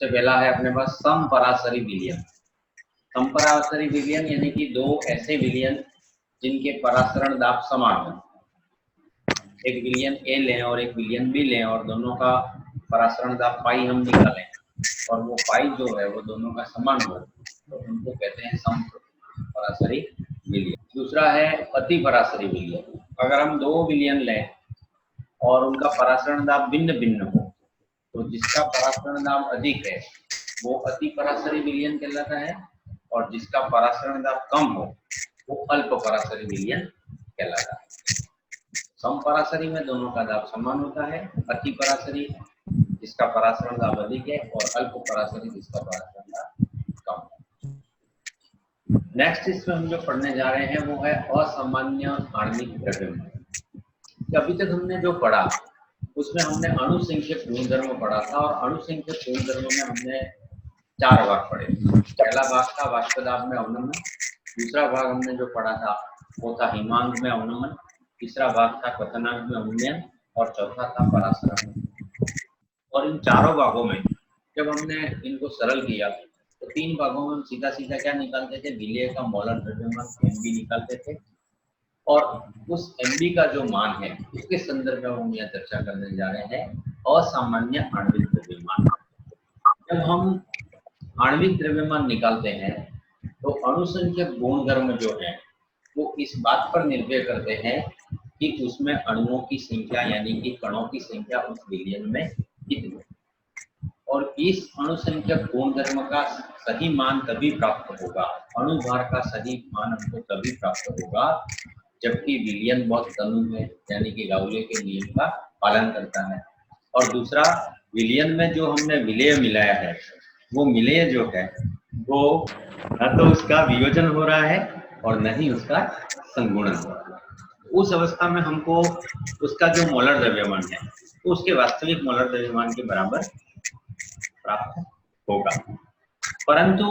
सबसे पहला है अपने पास समपराशरी विलयन। समपराशरी विलयन यानी कि दो ऐसे विलयन जिनके परासरण दाब समान हो। एक विलयन ए लें और एक विलयन बी लें और दोनों का परासरण दाब पाई हम निकालें और वो पाई जो है वो दोनों का समान हो, तो उनको कहते हैं समपराशरी विलयन। दूसरा है अतिपराशरी विलयन। अगर हम दो विलयन लें और उनका परासरण दाब भिन्न भिन्न हो, तो जिसका परासरण दाब अधिक है वो अतिपराशरी विलयन कहलाता है और जिसका परासरण दाब कम हो वो अल्पपराशरी विलयन कहलाता है। समपराशरी में दोनों का दाब समान होता है, अतिपराशरी जिसका परासरण दाब अधिक है और अल्पपराशरी जिसका परासरण दाब कम है। नेक्स्ट इसमें हम जो पढ़ने जा रहे हैं वो है असामान्य आणविक द्रव्यमान। अभी तक हमने जो पढ़ा उसमें हमने अणुसंख्यक गुणधर्म पढ़ा था और अणुसंख्यक गुणधर्म में हमने 4 भाग पढ़े। पहला भाग था वाष्प दाब में अवनमन, दूसरा भाग हमने जो पढ़ा था वो था हिमांक में अवनमन, तीसरा भाग था क्वथनांक में उन्नयन और चौथा था परासरण। और इन चारों भागों में जब हमने इनको सरल किया तो 3 भागों में हम सीधा सीधा क्या निकालते थे, विलेय का मोलर द्रव्यमान एमबी निकालते थे और उस एमबी का जो मान है उसके संदर्भ में हम यह चर्चा करने जा रहे हैं असामान्य आणविक द्रव्यमान। जब हम आणविक द्रव्यमान निकालते हैं तो अणुसंख्यक गुणधर्म जो है वो इस बात पर निर्भर करते हैं कि उसमें अणुओं की संख्या यानी कि कणों की संख्या उस विलयन में कितनी है। और इस अणुसंख्यक गुणधर्म का सही मान तभी प्राप्त होगा, अणुभार का सही मान हमको तभी प्राप्त होगा जबकि विलयन बहुत तनु है यानी कि गाउले के नियम का पालन करता है। और दूसरा, विलयन में जो हमने विलेय मिलाया है वो विलेय जो है वो न तो उसका वियोजन हो रहा है और न ही उसका संगुणन हो रहा है। उस अवस्था में हमको उसका जो मोलर द्रव्यमान है तो उसके वास्तविक मोलर द्रव्यमान के बराबर प्राप्त होगा। परंतु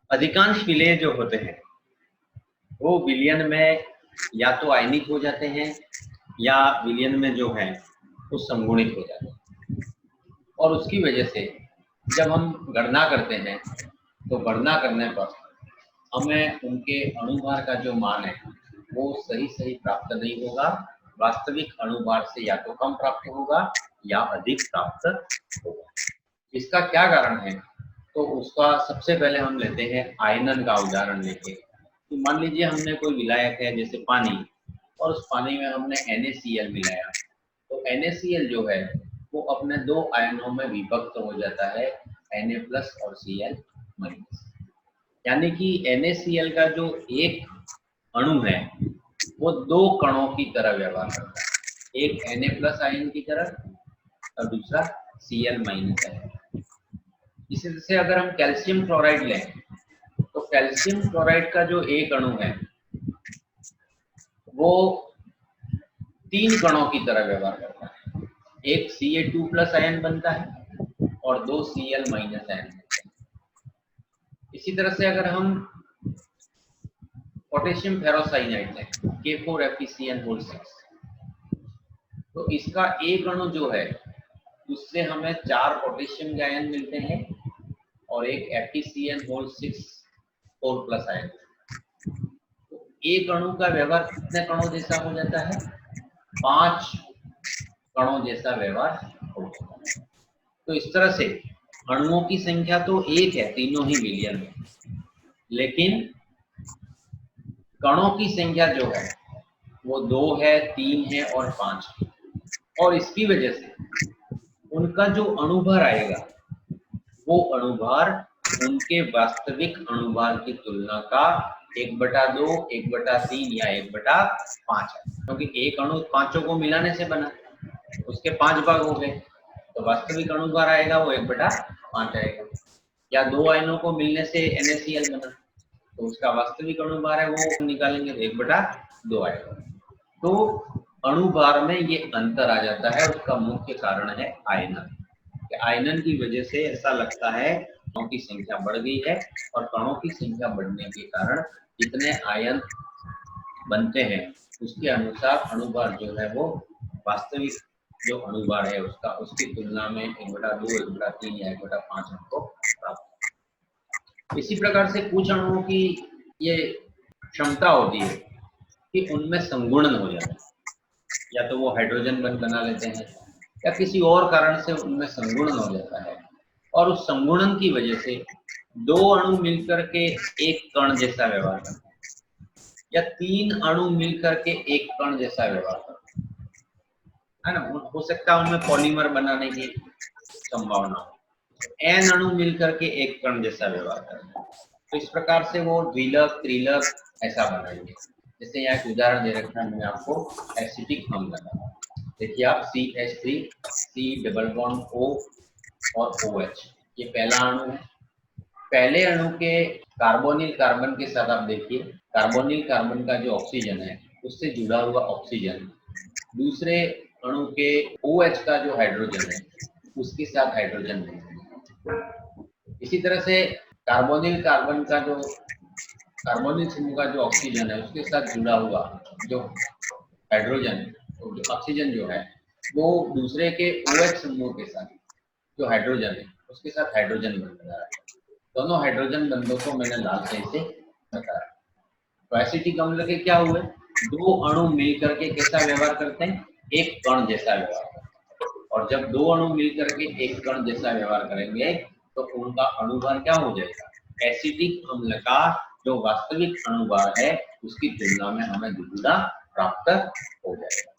अधिकांश विलेय जो होते हैं वो विलयन में या तो आयनिक हो जाते हैं या विलयन में जो है वो संगुणित हो जाते हैं। और उसकी वजह से जब हम गणना करते हैं तो गणना करने पर हमें उनके अणुभार का जो मान है वो सही प्राप्त नहीं होगा। वास्तविक अणुभार से या तो कम प्राप्त होगा या अधिक प्राप्त होगा। इसका क्या कारण है, तो उसका सबसे पहले हम लेते हैं आयनन का उदाहरण लेके। तो मान लीजिए हमने कोई विलायक है जैसे पानी और उस पानी में हमने NaCl मिलाया, तो NaCl जो है वो अपने दो आयनों में विभक्त हो जाता है, Na+ और Cl-। यानी कि NaCl का जो एक अणु है वो दो कणों की तरह व्यवहार करता है, एक Na+ आयन की तरह और दूसरा Cl- आयन। इसी तरह से अगर हम कैल्शियम क्लोराइड लें तो कैल्शियम क्लोराइड का जो एक अणु है वो 3 कणों की तरह व्यवहार करता है, एक Ca2+ आयन बनता है और 2 Cl- आयन बनते हैं। इसी तरह से अगर हम पोटेशियम फेरोसाइनाइड लें K4FeCN6, तो इसका एक अणु जो है उससे हमें 4 पोटेशियम के आयन मिलते हैं और एक FeCN6 4+ आयन। तो एक अणु का व्यवहार कितने कणों जैसा हो जाता है, 5 कणों जैसा व्यवहार हो जाता है। तो इस तरह से अणुओं की संख्या तो एक है तीनों ही विलयन में, लेकिन कणों की संख्या जो है वो 2 है, 3 है और 5 है। और इसकी वजह से उनका जो अणुभार आएगा वो अणुभार उनके वास्तविक अणुभार की तुलना का 1/2, 1/3 या 1/5 है, क्योंकि एक अणु पांचों को मिलाने से बना, उसके 5 भाग हो गए, तो वास्तविक अणुभार आएगा वो 1/5 आएगा। या दो आयनों को मिलने से NaCl बना, तो उसका वास्तविक अणुभार है वो निकालेंगे तो 1/2 आएगा। तो अणुभार में ये अंतर आ जाता है, उसका मुख्य कारण है आयनन। आयनन की वजह से ऐसा लगता है कणों की संख्या बढ़ गई है और कणों की संख्या बढ़ने के कारण जितने आयन बनते हैं उसके अनुसार अणुभार जो है वो वास्तविक जो अणुभार है उसका, उसकी तुलना में 1/2, 1/3 या 1/5 हमको प्राप्त। इसी प्रकार से कुछ अणुओं की ये क्षमता होती है कि उनमें संगुणन हो जाता है, या तो वो हाइड्रोजन बंध बना लेते हैं या किसी और कारण से उनमें संगुणन हो जाता है, और उस संगुणन की वजह से दो अणु मिलकर के एक कण जैसा व्यवहार करते हैं, या तीन अणु मिलकर के एक कण जैसा व्यवहार करते हैं, है ना। हो सकता है उनमें पॉलीमर बनाने की संभावना हो, एन अणु मिलकर के एक कण जैसा व्यवहार करते हैं, तो इस प्रकार से वो द्विलक त्रिलक ऐसा बनाएंगे। जैसे यहाँ एक उदाहरण दे रखा है मैंने आपको, एसिटिक अम्ल का। देखिए आप CH3, C double bond O और OH, ये पहला अणु है। पहले अणु के कार्बोनिल कार्बन के साथ आप देखिए, कार्बोनिल कार्बन का जो ऑक्सीजन है उससे जुड़ा हुआ ऑक्सीजन दूसरे अणु के OH का जो हाइड्रोजन है उसके साथ हाइड्रोजन नहीं। इसी तरह से कार्बोनिल कार्बन का जो कार्बोनिल समूह का जो ऑक्सीजन है उसके साथ जुड़ा हुआ जो हाइड्रोजन, तो जो ऑक्सीजन जो है वो दूसरे के OH समूह के साथ जो हाइड्रोजन है उसके साथ हाइड्रोजन बन रहा है। दोनों हाइड्रोजन बंधों को मैंने लाल शाही से बताया। तो एसिटिक अम्ल के क्या हुए, दो अणु मिलकर के कैसा व्यवहार करते हैं, एक कण जैसा व्यवहार करते हैं, और जब दो अणु मिलकर के एक कण जैसा व्यवहार करेंगे तो उनका अणुभार क्या हो जाएगा, एसिटिक अम्ल का जो वास्तविक अणुभार है उसकी तुलना में हमें द्विगुना प्राप्त हो जाएगा।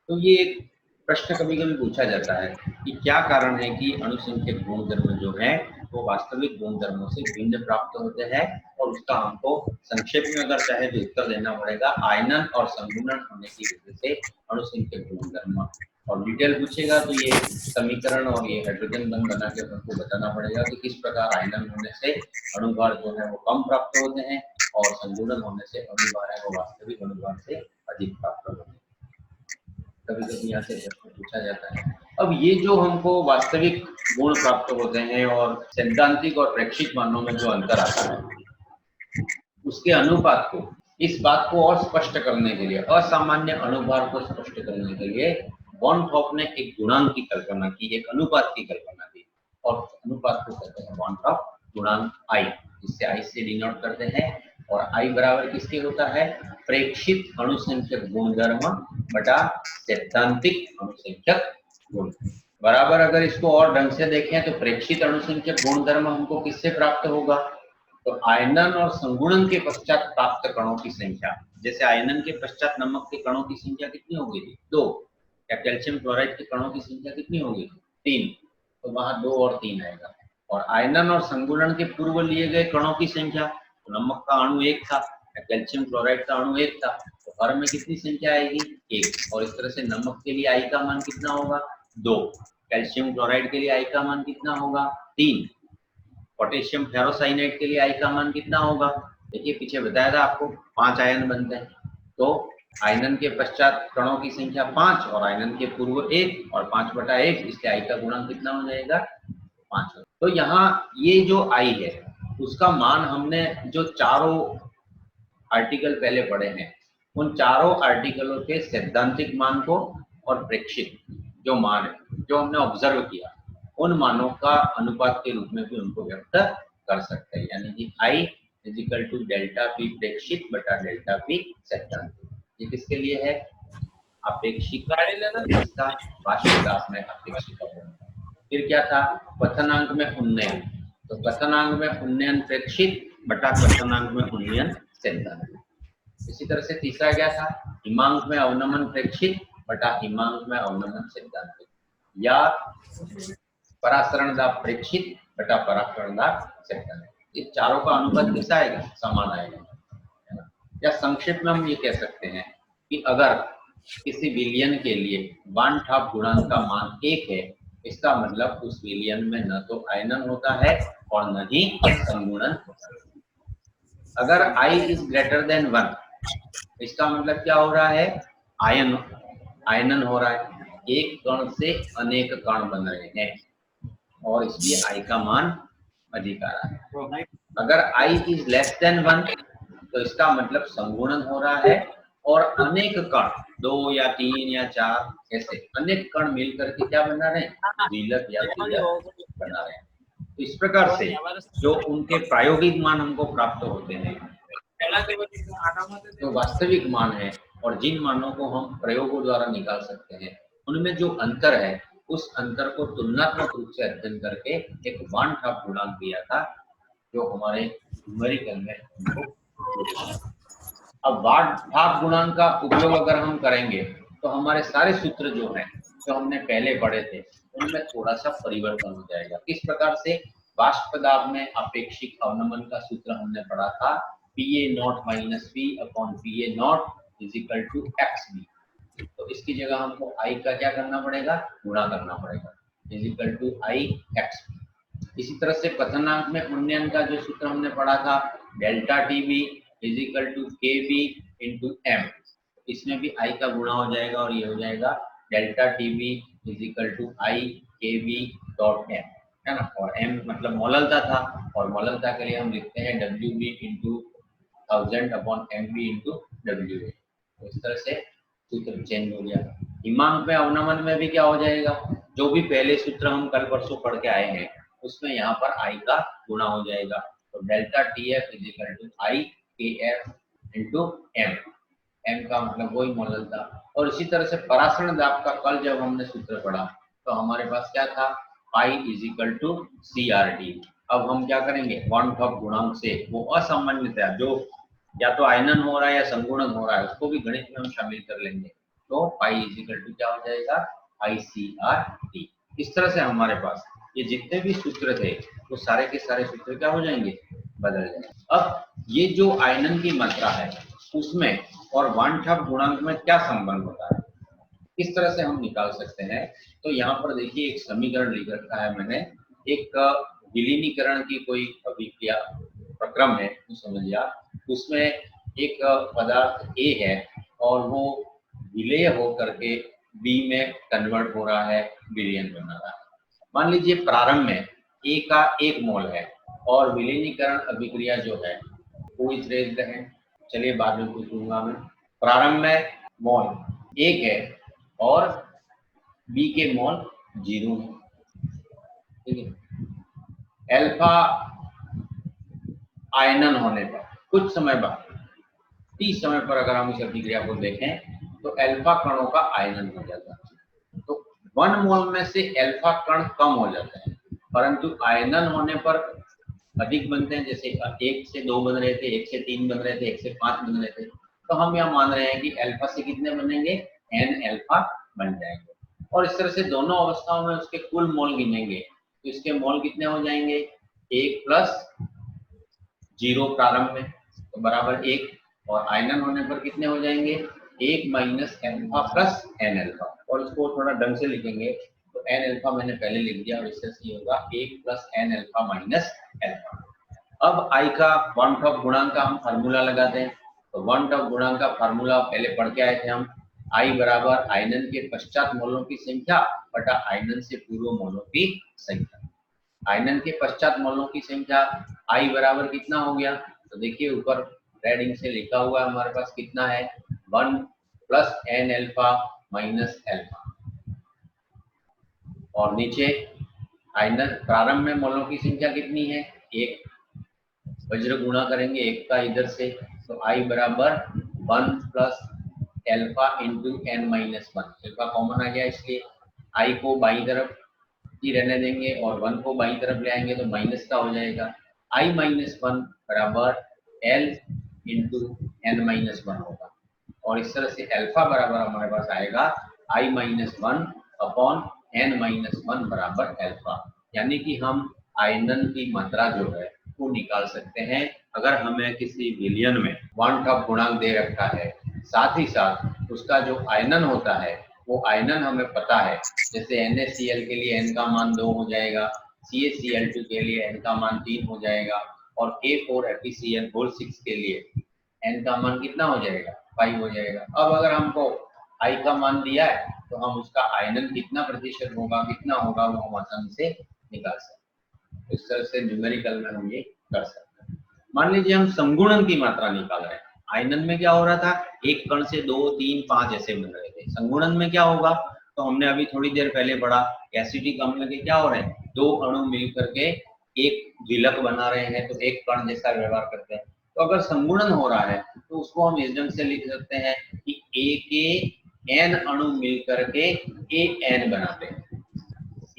तो ये एक प्रश्न कभी कभी पूछा जाता है कि क्या कारण है कि अणुसंख्यक गुणधर्म जो है वो वास्तविक गुणधर्मों से भिन्न प्राप्त होते हैं, और उसका हमको संक्षेप में अगर चाहे तो उत्तर देना पड़ेगा, आयनन और संगुणन होने की वजह से अणुसंख्यक गुणधर्म। और डिटेल पूछेगा तो ये समीकरण और ये हाइड्रोजन बंध बना के हमको बताना पड़ेगा कि किस प्रकार आयनन होने से अणुभार जो है वो कम प्राप्त होते हैं, और संगुणन होने से अणुभार है वो वास्तविक अणुभार से अधिक प्राप्त होते हैं। कभी कभी यहाँ से प्रश्न पूछा जाता है। अब ये जो हमको वास्तविक गुण प्राप्त होते हैं और सैद्धांतिक और प्रेक्षित मानों में जो अंतर आता है उसके अनुपात को, इस बात को और स्पष्ट करने के लिए, असामान्य अणुभार को स्पष्ट करने के लिए वॉन थॉप ने एक गुणांक की कल्पना की, एक अनुपात की कल्पना की, और अनुपात को कहते हैं वॉन थॉप गुणांक I, जिससे I से डिनोट करते हैं। और I बराबर किसके होता है, प्रेक्षित अणुसंख्यक गुणधर्म बटा सैद्धांतिक अणुसंख्यक गुण बराबर। अगर इसको और ढंग से देखें तो प्रेक्षित अणुसंख्यक गुणधर्म हमको किससे प्राप्त होगा, तो आयनन और संगुणन के पश्चात प्राप्त कणों की संख्या। जैसे आयनन के पश्चात नमक के कणों की संख्या कितनी होगी, 2, या कैल्शियम क्लोराइड के कणों की संख्या कितनी होगी, 3, तो वहां 2 और 3 आएगा। और आयनन और संगुणन के पूर्व लिए गए कणों की संख्या, तो नमक का अणु 1 था या कैल्शियम क्लोराइड का अणु 1 था, तो हर में कितनी संख्या आएगी, 1। और इस तरह से नमक के लिए I का मान कितना होगा, 2, कैल्शियम क्लोराइड के लिए I का मान कितना होगा, 3, पोटेशियम फेरोसाइनेट के लिए I का मान कितना होगा, देखिए पीछे बताया था आपको 5 आयन बनते हैं, तो आयनन के पश्चात कणों की संख्या 5 और आयनन के पूर्व 1 और 5/1, इसलिए I का गुणांक कितना हो जाएगा, 5। तो यहाँ ये जो I है उसका मान हमने जो चारों आर्टिकल पहले पढ़े हैं उन चारों आर्टिकलों के सैद्धांतिक मान को और प्रेक्षित जो मान है जो हमने ऑब्जर्व किया उन मानों का अनुपात के रूप में भी उनको व्यक्त कर सकते हैं, यानी कि I = डेल्टा P प्रेक्षित बटा डेल्टा P सैद्धांतिक। ये किसके लिए है, अपेक्षिक इसका वास्तविक में अपेक्षिक। फिर क्या था, क्वथनांक में उन्नयन, तो क्वथनांक में उन्नयन प्रेक्षित बटा क्वथनांक में उन्नयन सैद्धांतिक। इसी तरह से तीसरा क्या था, हिमांक में अवनमन प्रेक्षित बटा हिमांक में अवनमन सैद्धांतिक, या परासरण दाब प्रेक्षित बटा परासरण दाब सैद्धांतिक। इस चारों का अनुपात कैसा आएगा, समान आएगा, है ना। या संक्षेप में हम ये कह सकते हैं कि अगर किसी विलयन के लिए वन हाफ गुणांक का मान 1 है, इसका मतलब उस विलयन में न तो आयनन होता है और न ही संगुणन होता है। अगर I > 1, इसका मतलब क्या हो रहा है, आयनन हो रहा है, एक कण से अनेक कण बन रहे हैं और इसलिए I का मान अधिक आ रहा है। अगर I > 1, तो इसका मतलब संगुणन हो रहा है और अनेक कण, 2 या 3 या 4 ऐसे अनेक कण मिलकर के क्या बना रहे हैं, द्विलक या त्रिलक बना रहे हैं। तो इस प्रकार से जो उनके प्रायोगिक मान हमको प्राप्त होते हैं, तो वास्तविक मान है, और जिन मानों को हम प्रयोगों द्वारा निकाल सकते हैं, उनमें जो अंतर है उस अंतर को तुलनात्मक रूप से अध्ययन करके एक वान ठाप गुणांक दिया था, जो हमारे न्यूमेरिकल में हमको। अब वान ठाप गुणांक का उपयोग अगर हम करेंगे तो हमारे सारे सूत्र जो हैं, जो हमने पहले पढ़े थे, उनमें थोड़ा सा परिवर्तन हो जाएगा। किस प्रकार से, वाष्प दाब में अपेक्षिक अवनमन का सूत्र हमने पढ़ा था, PA0 minus P upon PA0 is equal to XB। तो इसकी जगह हमको I का क्या करना पड़ेगा, गुणा करना पड़ेगा, इज इक्वल टू IXB। इसी तरह से पतनांक में उन्नयन का जो सूत्र हमने पढ़ा था, delta TB is equal to KB into M। इसमें भी I का गुणा हो जाएगा और ये हो जाएगा delta TB is equal to IKB dot M, है ना। और M मतलब मोललता था, और मोललता के लिए हम लिखते हैं WB into 1000 upon MB into WA। तो इस तरह से सूत्र चेंज हो गया। हिमांक में अवनमन में भी क्या हो जाएगा, जो भी पहले सूत्र हम कल परसों पढ़ के आए हैं, उसमें यहाँ पर I का गुणा हो जाएगा। तो delta TF is equal to IKF into M। M का मतलब वही मोललता। और इसी तरह से परासरण दाब का कल जब हमने सूत्र पढ़ा तो हमारे पास क्या था, pi is equal to CRT। अब हम क्या करेंगे, वान ठाप गुणांक से वो असामान्यता जो या तो आयनन हो रहा है या संगुणन हो रहा है, उसको भी गणित में हम शामिल कर लेंगे। तो पाई इज इक्वल टू क्या हो जाएगा, ICRT। इस तरह से हमारे पास ये जितने भी सूत्र थे वो सारे के सारे सूत्र क्या हो जाएंगे, बदल जाएंगे। अब ये जो आयनन की मात्रा है उसमें और वान ठाप गुणांक में क्या संबंध होता है, किस तरह से हम निकाल सकते हैं। तो यहाँ पर देखिए एक समीकरण लिख रखा है मैंने, एक विलीनीकरण की कोई अभिक्रिया प्रक्रम है, तो समझिए उसमें एक पदार्थ A है और वो विलेय हो करके B में कन्वर्ट हो रहा है, विलयन बना रहा है। मान लीजिए प्रारंभ में A का 1 मोल है और विलीनीकरण अभिक्रिया जो है वो इस रेंज है। चलिए बाद में पूछूंगा मैं। प्रारंभ में मोल 1 है और B के मोल 0 है, ठीक है। अल्फा आयनन होने पर कुछ समय बाद, T समय पर अगर हम इस अभिक्रिया को देखें तो अल्फा कणों का आयनन हो जाता है। तो 1 मोल में से अल्फा कण कम हो जाते हैं, परंतु आयनन होने पर अधिक बनते हैं। जैसे 1 से 2 बन रहे थे, 1 से 3 बन रहे थे, 1 से 5 बन रहे थे, तो हम यह मान रहे हैं कि अल्फा से कितने बनेंगे, N अल्फा बन जाएंगे। और इस तरह से दोनों अवस्थाओं में उसके कुल मोल गिनेंगे तो इसके मोल कितने हो जाएंगे, 1 प्लस 0 प्रारंभ में तो बराबर 1, और आयनन होने पर कितने हो जाएंगे, 1 minus alpha plus N alpha. और इसको थोड़ा ढंग से लिखेंगे तो N अल्फा मैंने पहले लिख दिया, और इससे ये होगा 1 plus N alpha minus alpha. अब I का वान ठाप गुणांक का हम फार्मूला लगाते हैं। तो वान ठाप गुणांक का फार्मूला पहले पढ़ के आए थे हम, I बराबर आयनन के पश्चात मोलों की संख्या बटा आयनन से पूर्व मोलों की संख्या। आयनन के पश्चात मोलों की संख्या I बराबर कितना हो गया, तो देखिए ऊपर रेडिंग से लिखा हुआ है हमारे पास कितना है, 1 plus N alpha minus alpha, और नीचे आयनन प्रारंभ में मोलों की संख्या कितनी है, 1, वज्र गुणा करेंगे 1 का इधर से, तो I बराबर 1 plus alpha into N minus 1। Alpha common आ गया इसलिए I को बाई तरफ ही रहने देंगे और 1 को बाई तरफ ले आएंगे तो माइनस का हो जाएगा। I माइनस 1 बराबर L इंटू N माइनस 1 होगा, और इस तरह से अल्फा बराबर हमारे पास आएगा I minus 1 upon N minus 1 बराबर अल्फा। यानी कि हम आयनन की मात्रा जो है वो निकाल सकते हैं अगर हमें किसी विलयन में वान ठाप गुणांक दे रखा है, साथ ही साथ उसका जो आयनन होता है वो आयनन हमें पता है। जैसे NaCl के लिए N का मान 2 हो जाएगा, CaCl2 के लिए N का मान 3 हो जाएगा, और K4FeCl6 के लिए N का मान कितना हो जाएगा, 5 हो जाएगा। अब अगर हमको I का मान दिया है तो हम उसका आयनन कितना प्रतिशत होगा, कितना होगा, वो हम आसानी से निकाल सकते हैं। इस तरह से न्यूमेरिकल में हम ये कर सकते हैं। मान लीजिए हम संगुणन की मात्रा निकाल रहे हैं, आयनन में क्या हो रहा था, एक कण से 2 3 5 ऐसे बन रहे थे। संगुणन में क्या होगा, तो हमने अभी थोड़ी देर पहले पढ़ा, एसिटिक अम्ल के क्या हो रहे हैं, 2 अणु मिलकर के एक विलक बना रहे हैं, तो एक कण जैसा व्यवहार करते हैं। तो अगर संगुणन हो रहा है तो उसको हम इस ढंग से लिख सकते हैं कि ए के एन अणु मिलकर के ए एन बनाते हैं,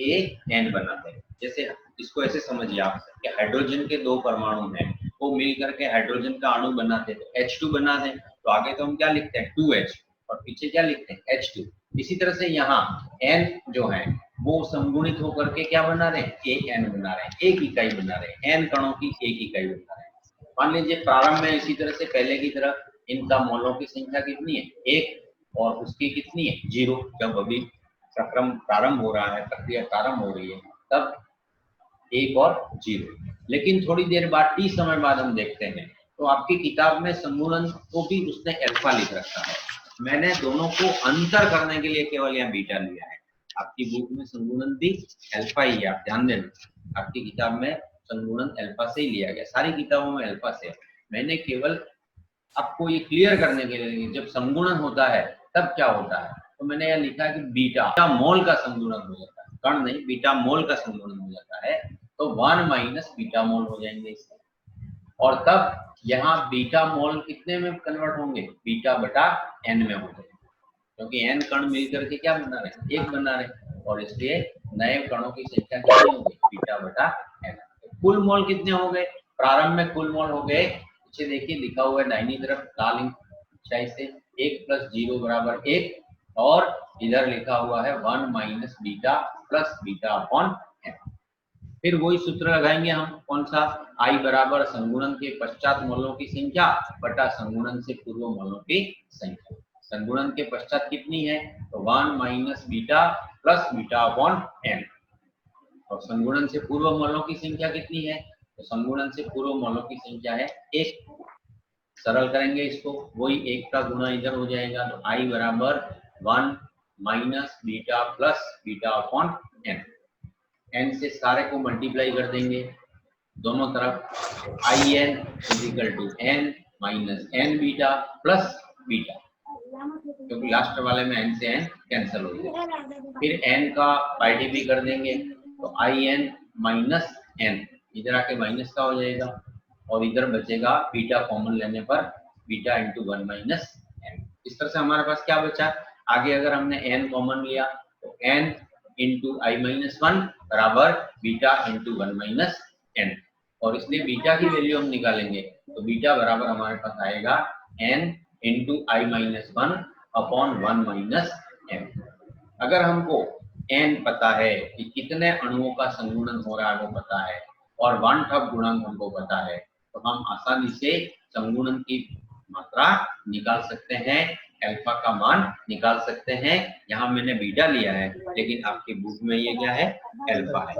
ए एन बनाते हैं। जैसे इसको ऐसे समझिए आप कि हाइड्रोजन के 2 परमाणु हैं, वो मिल करके हाइड्रोजन का अणु बनाते हैं, तो H2 बना दें। तो आगे तो हम क्या लिखते हैं 2H, और पीछे क्या लिखते हैं H2। इसी तरह से यहाँ N जो है वो संगुणित होकर के क्या बना रहे हैं, AN बना रहे हैं, एक इकाई बना रहे हैं, N कणों की एक इकाई बना रहे हैं। मान लीजिए प्रारंभ में इसी तरह से पहले की तरह इनका मोलों की संख्या कितनी है, 1, और उसकी कितनी है 0। जब अभी प्रक्रम प्रारंभ हो रहा है, प्रक्रिया प्रारंभ हो रही है, तब 1 और 0। लेकिन थोड़ी देर बाद टी समय बाद हम देखते हैं तो आपकी किताब में संगुणन को भी उसने अल्फा लिख रखा है। मैंने दोनों को अंतर करने के लिए केवल यहाँ बीटा लिया है। आपकी बुक में संगुणन भी अल्फा ही है, आप ध्यान देना, आपकी किताब में संगुणन अल्फा से ही लिया गया, सारी किताबों में अल्फा से। मैंने केवल आपको ये क्लियर करने के लिए, जब संगुणन होता है तब क्या होता है, तो मैंने यह लिखा कि बीटा मोल का संगुणन हो जाता है, कण नहीं, बीटा मोल का संगुणन हो जाता है, तो 1 माइनस बीटा मोल हो जाएंगे इससे। और तब यहाँ बीटा मोल कितने में कन्वर्ट होंगे, बीटा बटा एन में हो जाएंगे, क्योंकि एन कण मिलकर के क्या बना रहे हैं, एक बना रहे हैं, और इसलिए नए कणों की संख्या कितनी होगी, बीटा बटा एन। कुल मोल कितने हो गए, प्रारंभ में कुल मोल हो गए, पीछे देखिए लिखा हुआ है दाहिनी तरफ लाल ऊंचाई से 1 + 0 = 1, और इधर लिखा हुआ है 1 minus beta plus beta upon n. फिर वही सूत्र लगाएंगे हम, कौन सा, I बराबर संगुणन के पश्चात मोलों की संख्या बटा संगुणन से पूर्व मोलों की संख्या। संगुणन के पश्चात कितनी है, तो 1 minus beta plus beta upon n, और संगुणन से पूर्व मोलों की संख्या कितनी है, तो संगुणन से पूर्व मोलों की संख्या है 1। सरल करेंगे इसको, वही 1 का गुणा इधर हो जाएगा, तो I बराबर 1 minus beta plus beta upon n. N से सारे को मल्टीप्लाई कर देंगे दोनों तरफ, I n equal to n minus n beta plus beta, क्योंकि लास्ट वाले में एन से एन कैंसिल हो जाएगा। फिर एन का बाई डी भी कर देंगे, तो आई एन माइनस एन, इधर आके माइनस का हो जाएगा, और इधर बचेगा बीटा कॉमन लेने पर बीटा इंटू 1 माइनस एन। इस तरह से हमारे पास क्या बचा, आगे अगर हमने एन कॉमन लिया तो एन इंटू आई माइनस 1 बराबर बीटा इंटू 1 माइनस एन, और इसलिए बीटा की वैल्यू हम निकालेंगे, तो बीटा बराबर हमारे पास आएगा एन इंटू आई माइनस 1 अपॉन 1 माइनस एन। अगर हमको एन पता है कि कितने अणुओं का संगुणन हो रहा है वो पता है, और 1/2 गुणांक हमको पता है, तो हम आसानी से संगुणन की मात्रा निकाल सकते हैं, अल्फा का मान निकाल सकते हैं। यहाँ मैंने बीटा लिया है, लेकिन आपकी बुक में ये क्या है, अल्फा है।